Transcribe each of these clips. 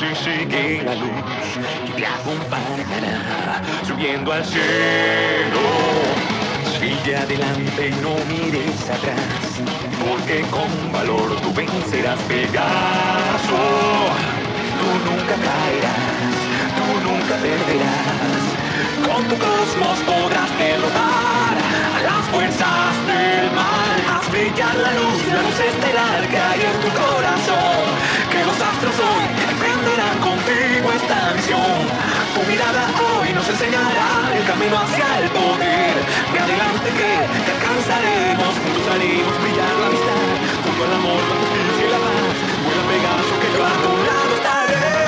y sigue la luz que te acompañará subiendo al cielo. Sigue adelante y no mires atrás, porque con valor tú vencerás, Pegaso. Tú nunca caerás, tú nunca perderás. Con tu cosmos podrás derrotar a las fuerzas del mal. Haz brillar la luz estelar que hay en tu corazón. Que los astros hoy emprenderán contigo esta misión. Tu mirada hoy nos enseñará el camino hacia el poder. Ve adelante que te alcanzaremos, juntos haremos brillar la amistad. Junto al amor, la justicia y la paz. Vuela Pegaso que yo a tu lado estaré.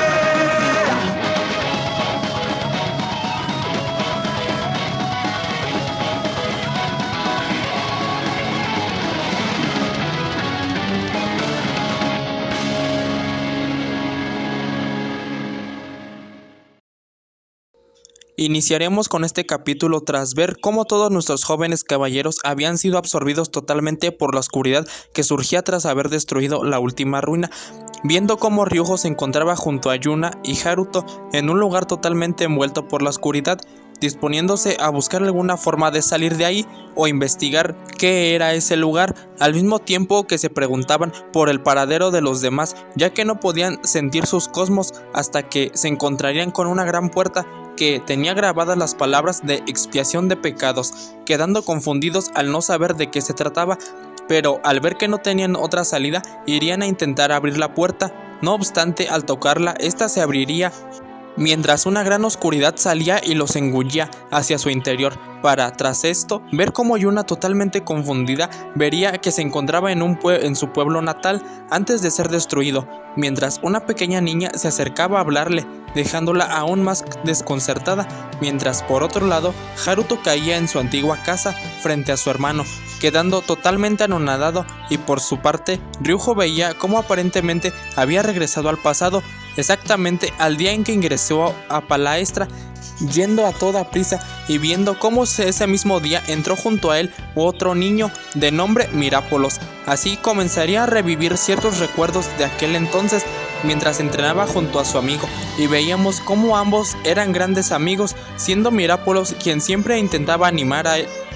Iniciaremos con este capítulo tras ver cómo todos nuestros jóvenes caballeros habían sido absorbidos totalmente por la oscuridad que surgía tras haber destruido la última ruina, viendo cómo Ryujo se encontraba junto a Yuna y Haruto en un lugar totalmente envuelto por la oscuridad, disponiéndose a buscar alguna forma de salir de ahí o investigar qué era ese lugar, al mismo tiempo que se preguntaban por el paradero de los demás, ya que no podían sentir sus cosmos hasta que se encontrarían con una gran puerta que tenía grabadas las palabras de expiación de pecados, quedando confundidos al no saber de qué se trataba, pero al ver que no tenían otra salida, irían a intentar abrir la puerta. No obstante, al tocarla, esta se abriría, mientras una gran oscuridad salía y los engullía hacia su interior, para, tras esto, ver cómo Yuna, totalmente confundida, vería que se encontraba en su pueblo natal antes de ser destruido, mientras una pequeña niña se acercaba a hablarle, dejándola aún más desconcertada, mientras por otro lado, Haruto caía en su antigua casa frente a su hermano, quedando totalmente anonadado, y por su parte, Ryujo veía cómo aparentemente había regresado al pasado, exactamente al día en que ingresó a Palaestra, yendo a toda prisa y viendo cómo ese mismo día entró junto a él otro niño de nombre Mirapolos. Así comenzaría a revivir ciertos recuerdos de aquel entonces mientras entrenaba junto a su amigo, y veíamos cómo ambos eran grandes amigos, siendo Mirapolos quien siempre intentaba animar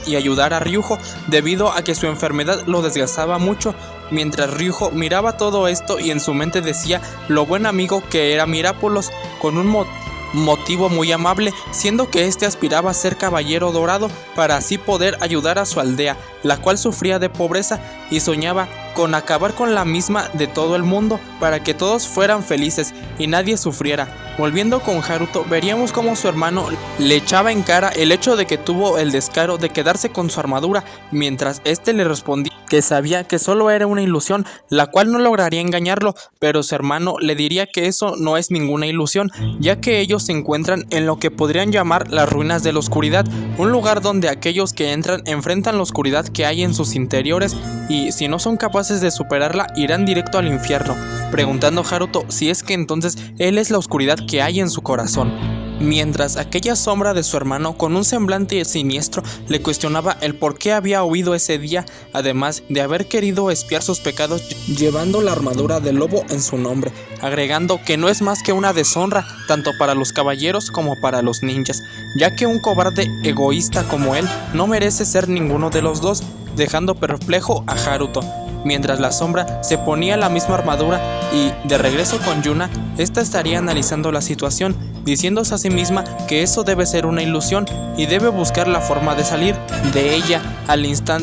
y ayudar a Ryujo debido a que su enfermedad lo desgastaba mucho, mientras Ryujo miraba todo esto y en su mente decía lo buen amigo que era Mirapolos, con un motivo muy amable, siendo que este aspiraba a ser caballero dorado para así poder ayudar a su aldea, la cual sufría de pobreza, y soñaba con acabar con la misma de todo el mundo para que todos fueran felices y nadie sufriera. Volviendo con Haruto, veríamos cómo su hermano le echaba en cara el hecho de que tuvo el descaro de quedarse con su armadura, mientras este le respondía que sabía que solo era una ilusión, la cual no lograría engañarlo, pero su hermano le diría que eso no es ninguna ilusión, ya que ellos se encuentran en lo que podrían llamar las ruinas de la oscuridad, un lugar donde aquellos que entran enfrentan la oscuridad que hay en sus interiores, y si no son capaces de superarla, irán directo al infierno, preguntando a Haruto si es que entonces él es la oscuridad que hay en su corazón. Mientras aquella sombra de su hermano, con un semblante siniestro, le cuestionaba el por qué había huido ese día, además de haber querido expiar sus pecados llevando la armadura del lobo en su nombre, agregando que no es más que una deshonra tanto para los caballeros como para los ninjas, ya que un cobarde egoísta como él no merece ser ninguno de los dos, dejando perplejo a Haruto. Mientras la sombra se ponía la misma armadura y, de regreso con Yuna, esta estaría analizando la situación, diciéndose a sí misma que eso debe ser una ilusión y debe buscar la forma de salir de ella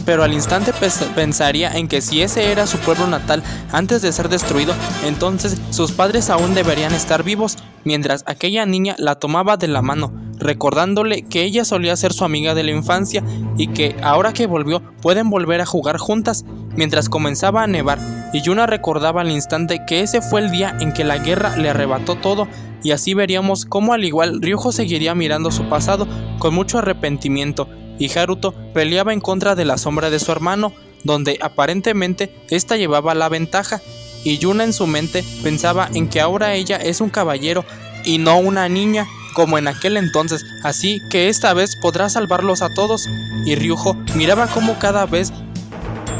pero al instante pensaría en que si ese era su pueblo natal antes de ser destruido, entonces sus padres aún deberían estar vivos, mientras aquella niña la tomaba de la mano, recordándole que ella solía ser su amiga de la infancia y que ahora que volvió pueden volver a jugar juntas, mientras comenzaba a nevar, y Yuna recordaba al instante que ese fue el día en que la guerra le arrebató todo, y así veríamos cómo al igual Ryujo seguiría mirando su pasado con mucho arrepentimiento, y Haruto peleaba en contra de la sombra de su hermano, donde aparentemente esta llevaba la ventaja, y Yuna en su mente pensaba en que ahora ella es un caballero y no una niña, como en aquel entonces, así que esta vez podrá salvarlos a todos, y Ryujo miraba cómo cada vez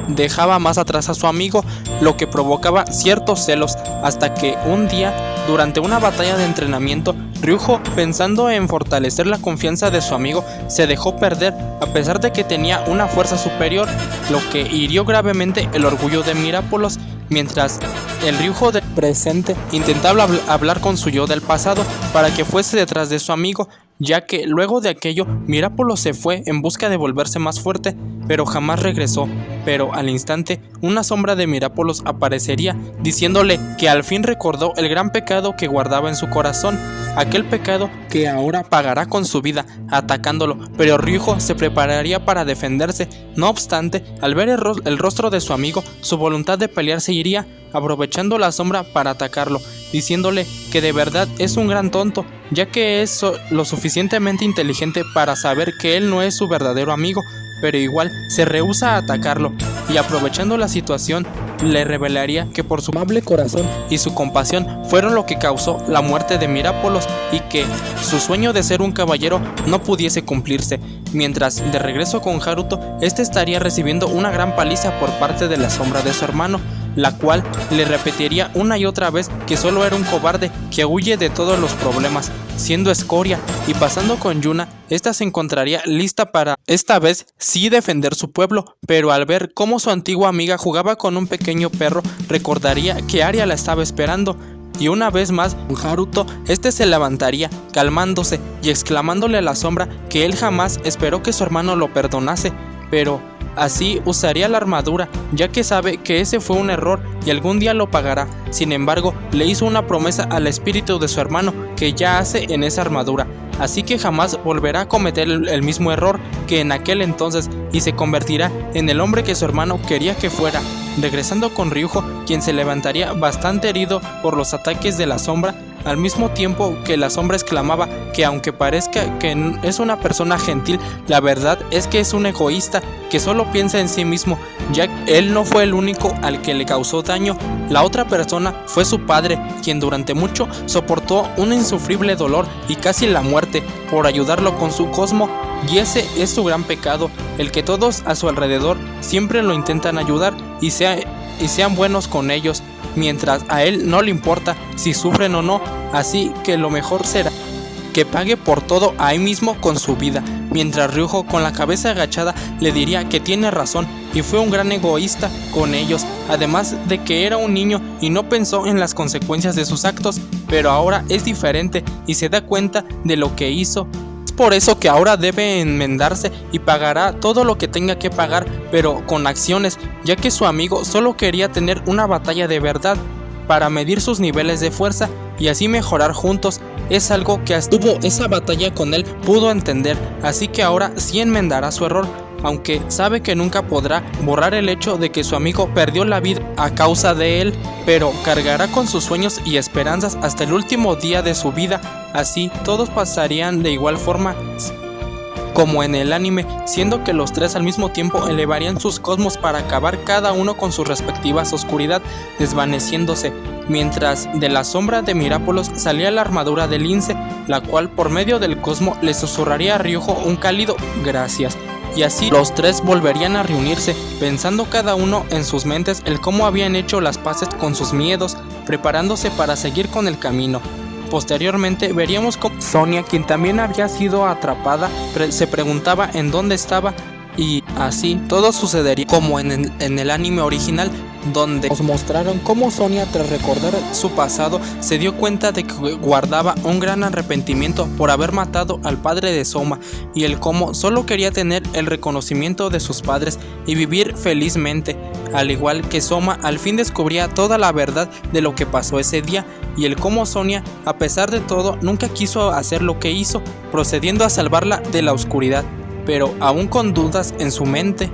dejaba más atrás a su amigo, lo que provocaba ciertos celos, hasta que un día Durante una batalla de entrenamiento, Ryujo, pensando en fortalecer la confianza de su amigo, se dejó perder a pesar de que tenía una fuerza superior, lo que hirió gravemente el orgullo de Mirapolos, mientras el Ryujo del presente intentaba hablar con su yo del pasado para que fuese detrás de su amigo, ya que luego de aquello Mirapolos se fue en busca de volverse más fuerte, pero jamás regresó. Pero al instante una sombra de Mirapolos aparecería, diciéndole que al fin recordó el gran pecado que guardaba en su corazón, aquel pecado que ahora pagará con su vida, atacándolo, pero Ryujo se prepararía para defenderse. No obstante, al ver el rostro de su amigo, su voluntad de pelear se iría, aprovechando la sombra para atacarlo, diciéndole que de verdad es un gran tonto, ya que es lo suficientemente inteligente para saber que él no es su verdadero amigo, pero igual se rehúsa a atacarlo, y aprovechando la situación le revelaría que por su amable corazón y su compasión fueron lo que causó la muerte de Mirapolos y que su sueño de ser un caballero no pudiese cumplirse. Mientras de regreso con Haruto, este estaría recibiendo una gran paliza por parte de la sombra de su hermano, la cual le repetiría una y otra vez que solo era un cobarde que huye de todos los problemas, siendo escoria. Y pasando con Yuna, esta se encontraría lista para esta vez sí defender su pueblo, pero al ver cómo su antigua amiga jugaba con un pequeño perro, recordaría que Aria la estaba esperando. Y una vez más, Haruto, este se levantaría, calmándose y exclamándole a la sombra que él jamás esperó que su hermano lo perdonase, pero así usaría la armadura, ya que sabe que ese fue un error y algún día lo pagará. Sin embargo, le hizo una promesa al espíritu de su hermano que ya hace en esa armadura, así que jamás volverá a cometer el mismo error que en aquel entonces y se convertirá en el hombre que su hermano quería que fuera. Regresando con Ryujo, quien se levantaría bastante herido por los ataques de la sombra, al mismo tiempo que la sombra exclamaba que aunque parezca que es una persona gentil, la verdad es que es un egoísta que solo piensa en sí mismo, ya que él no fue el único al que le causó daño. La otra persona fue su padre, quien durante mucho soportó un insufrible dolor y casi la muerte por ayudarlo con su cosmo, y ese es su gran pecado, el que todos a su alrededor siempre lo intentan ayudar y sean buenos con ellos, mientras a él no le importa si sufren o no, así que lo mejor será que pague por todo ahí mismo con su vida. Mientras Ryujo, con la cabeza agachada, le diría que tiene razón y fue un gran egoísta con ellos, además de que era un niño y no pensó en las consecuencias de sus actos, pero ahora es diferente y se da cuenta de lo que hizo. Por eso que ahora debe enmendarse y pagará todo lo que tenga que pagar, pero con acciones, ya que su amigo solo quería tener una batalla de verdad para medir sus niveles de fuerza y así mejorar juntos. Es algo que hasta tuvo esa batalla con él pudo entender, así que ahora sí enmendará su error, aunque sabe que nunca podrá borrar el hecho de que su amigo perdió la vida a causa de él, pero cargará con sus sueños y esperanzas hasta el último día de su vida. Así todos pasarían de igual forma como en el anime, siendo que los tres al mismo tiempo elevarían sus cosmos para acabar cada uno con sus respectivas oscuridad, desvaneciéndose, mientras de la sombra de Mirapolos salía la armadura de lince, la cual por medio del cosmo le susurraría a Ryujo un cálido gracias. Y así los tres volverían a reunirse, pensando cada uno en sus mentes el cómo habían hecho las paces con sus miedos, preparándose para seguir con el camino. Posteriormente veríamos cómo Sonia, quien también había sido atrapada, se preguntaba en dónde estaba, y así todo sucedería como en el anime original, donde nos mostraron cómo Sonia, tras recordar su pasado, se dio cuenta de que guardaba un gran arrepentimiento por haber matado al padre de Soma, y el cómo solo quería tener el reconocimiento de sus padres y vivir felizmente, al igual que Soma al fin descubría toda la verdad de lo que pasó ese día, y el cómo Sonia, a pesar de todo, nunca quiso hacer lo que hizo, procediendo a salvarla de la oscuridad, pero aún con dudas en su mente,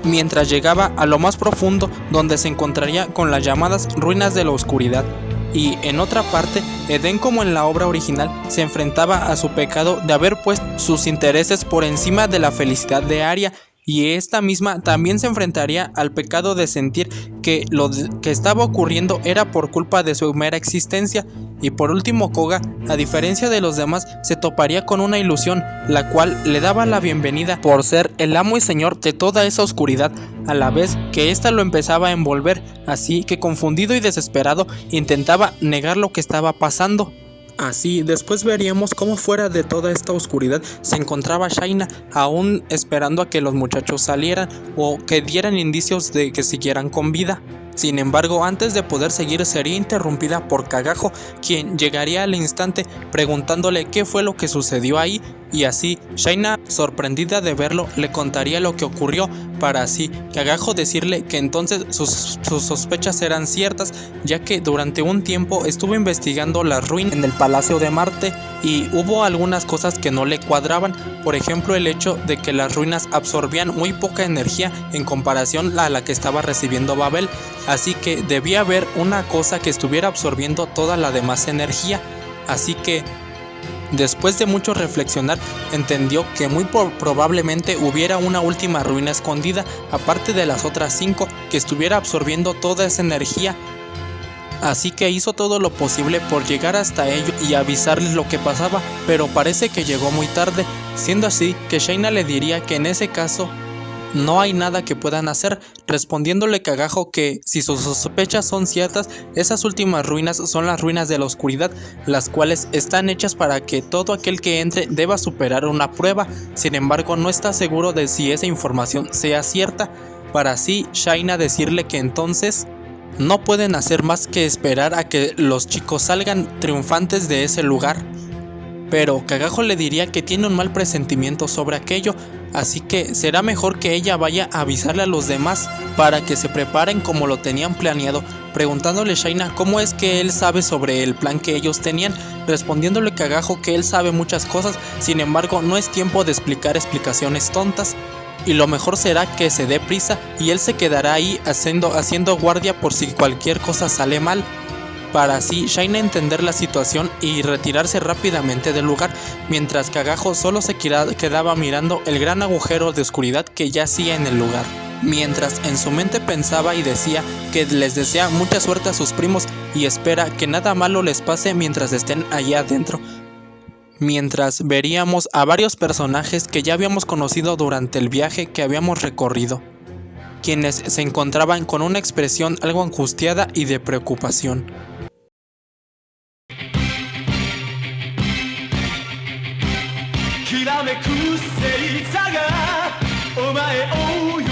mientras llegaba a lo más profundo, donde se encontraría con las llamadas ruinas de la oscuridad. Y en otra parte, Eden, como en la obra original, se enfrentaba a su pecado de haber puesto sus intereses por encima de la felicidad de Aria, y esta misma también se enfrentaría al pecado de sentir que lo que estaba ocurriendo era por culpa de su mera existencia. Y por último, Koga, a diferencia de los demás, se toparía con una ilusión, la cual le daba la bienvenida por ser el amo y señor de toda esa oscuridad, a la vez que ésta lo empezaba a envolver, así que confundido y desesperado intentaba negar lo que estaba pasando. Así, después veríamos cómo fuera de toda esta oscuridad se encontraba Shaina, aún esperando a que los muchachos salieran o que dieran indicios de que siguieran con vida. Sin embargo, antes de poder seguir sería interrumpida por Kagajo, quien llegaría al instante preguntándole qué fue lo que sucedió ahí, y así Shaina, sorprendida de verlo, le contaría lo que ocurrió, para así Kagajo decirle que entonces sus sospechas eran ciertas, ya que durante un tiempo estuvo investigando las ruinas en el Palacio de Marte y hubo algunas cosas que no le cuadraban, por ejemplo el hecho de que las ruinas absorbían muy poca energía en comparación a la que estaba recibiendo Babel, así que debía haber una cosa que estuviera absorbiendo toda la demás energía, así que después de mucho reflexionar, entendió que muy probablemente hubiera una última ruina escondida, aparte de las otras 5, que estuviera absorbiendo toda esa energía. Así que hizo todo lo posible por llegar hasta ellos y avisarles lo que pasaba, pero parece que llegó muy tarde, siendo así que Shaina le diría que en ese caso no hay nada que puedan hacer, respondiéndole Kagajo que si sus sospechas son ciertas, esas últimas ruinas son las ruinas de la oscuridad, las cuales están hechas para que todo aquel que entre deba superar una prueba. Sin embargo, no está seguro de si esa información sea cierta, para así Shaina decirle que entonces no pueden hacer más que esperar a que los chicos salgan triunfantes de ese lugar. Pero Kagajo le diría que tiene un mal presentimiento sobre aquello, así que será mejor que ella vaya a avisarle a los demás para que se preparen como lo tenían planeado, preguntándole Shaina cómo es que él sabe sobre el plan que ellos tenían, respondiéndole Kagajo que él sabe muchas cosas, sin embargo no es tiempo de explicar explicaciones tontas, y lo mejor será que se dé prisa y él se quedará ahí haciendo guardia por si cualquier cosa sale mal, para así Shaina entender la situación y retirarse rápidamente del lugar, mientras Kagajo solo se quedaba mirando el gran agujero de oscuridad que yacía en el lugar. Mientras en su mente pensaba y decía que les desea mucha suerte a sus primos y espera que nada malo les pase mientras estén allá adentro. Mientras veríamos a varios personajes que ya habíamos conocido durante el viaje que habíamos recorrido, quienes se encontraban con una expresión algo angustiada y de preocupación. きらめく星座がお前を